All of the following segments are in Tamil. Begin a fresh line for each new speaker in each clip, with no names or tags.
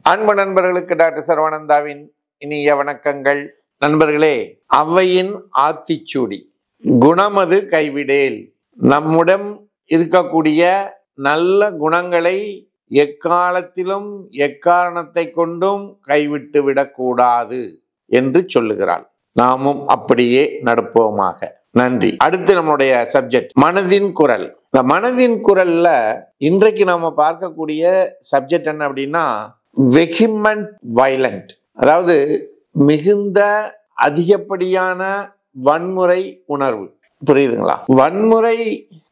அன்பு நண்பர்களுக்கு டாக்டர் சரவணந்தாவின் இனிய வணக்கங்கள். நண்பர்களே, அவ்வையின் ஆத்திச்சூடி குணமது கைவிடேல். நம்முடன் இருக்கக்கூடிய நல்ல குணங்களை எக்காலத்திலும் எக்காரணத்தை கொண்டும் கைவிட்டு விடக்கூடாது என்று சொல்லுகிறாள். நாமும் அப்படியே நடப்போமாக. நன்றி. அடுத்து நம்மளுடைய சப்ஜெக்ட் மனதின் குரல். இந்த மனதின் குரல்ல இன்றைக்கு நாம பார்க்கக்கூடிய சப்ஜெக்ட் என்ன அப்படின்னா, வெஹிமெண்ட் வயலண்ட், அதாவது மிகுந்த அதிகப்படியான வன்முறை உணர்வு. புரியுதுங்களா? வன்முறை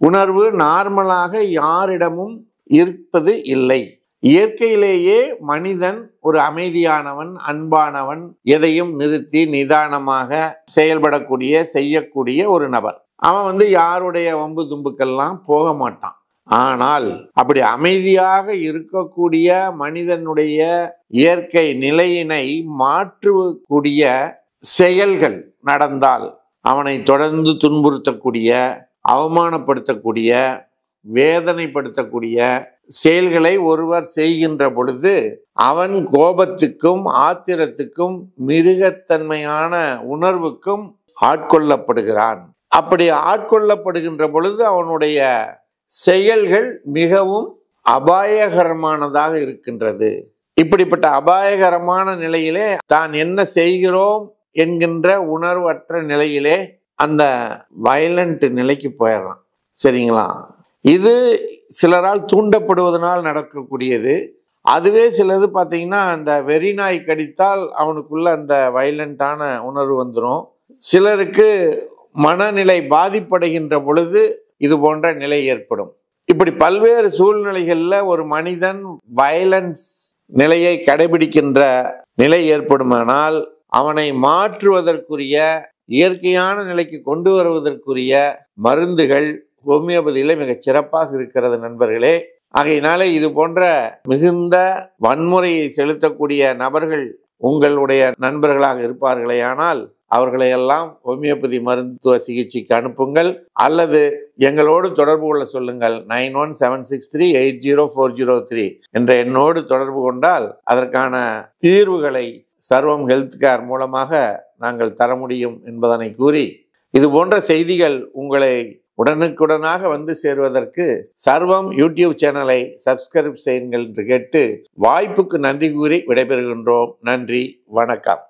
உணர்வு நார்மலாக யாரிடமும் இருப்பது இல்லை. இயற்கையிலேயே மனிதன் ஒரு அமைதியானவன், அன்பானவன், எதையும் நிறுத்தி நிதானமாக செயல்படக்கூடிய செய்யக்கூடிய ஒரு நபர். அவன் யாருடைய வம்பு தும்புக்கெல்லாம் போக மாட்டான். ஆனால் அப்படி அமைதியாக இருக்கக்கூடிய மனிதனுடைய இயற்கை நிலையினை மாற்றக்கூடிய செயல்கள் நடந்தால் அவனை தொடர்ந்து துன்புறுத்தக்கூடிய, அவமானப்படுத்தக்கூடிய, வேதனைப்படுத்தக்கூடிய செயல்களை ஒருவர் செய்கின்ற பொழுது அவன் கோபத்துக்கும் ஆத்திரத்துக்கும் மிருகத்தன்மையான உணர்வுக்கும் ஆட்கொள்ளப்படுகிறான். அப்படி ஆட்கொள்ளப்படுகின்ற பொழுது அவனுடைய செயல்கள் மிகவும் அபாயகரமானதாக இருக்கின்றது. இப்படிப்பட்ட அபாயகரமான நிலையிலே தான் என்ன செய்கிறோம் என்கின்ற உணர்வற்ற நிலையிலே அந்த வயலண்ட் நிலைக்கு போயிடறான். சரிங்களா? இது சிலரால் தூண்டப்படுவதனால் நடக்கக்கூடியது. அதுவே சிலது பார்த்தீங்கன்னா, அந்த வெறிநாய் கடித்தால் அவனுக்குள்ள அந்த வயலண்டான உணர்வு வந்துடும். சிலருக்கு மனநிலை பாதிப்படைகின்ற பொழுது இது போன்ற நிலை ஏற்படும். இப்படி பல்வேறு சூழ்நிலைகளில் ஒரு மனிதன் வயலன்ஸ் நிலையை கடைபிடிக்கின்ற நிலை ஏற்படுமானால் அவனை மாற்றுவதற்குரிய, இயற்கையான நிலைக்கு கொண்டு வருவதற்குரிய மருந்துகள் ஹோமியோபதியில மிகச் சிறப்பாக இருக்கிறது நண்பர்களே. ஆகையினாலே இது போன்ற மிகுந்த வன்முறையை செலுத்தக்கூடிய நபர்கள் உங்களுடைய நண்பர்களாக இருப்பார்களே ஆனால் அவர்களையெல்லாம் ஹோமியோபதி மருத்துவ சிகிச்சைக்கு அனுப்புங்கள், அல்லது எங்களோடு தொடர்பு கொள்ள சொல்லுங்கள். 9176380403 என்ற எண்ணோடு தொடர்பு கொண்டால் அதற்கான தீர்வுகளை சர்வம் ஹெல்த் கேர் மூலமாக நாங்கள் தர முடியும் என்பதனை கூறி, இது போன்ற செய்திகள் உங்களை உடனுக்குடனாக சேருவதற்கு சர்வம் யூடியூப் சேனலை சப்ஸ்கிரைப் செய்யுங்கள் என்று கேட்டு வாய்ப்புக்கு நன்றி கூறி விடைபெறுகின்றோம். நன்றி, வணக்கம்.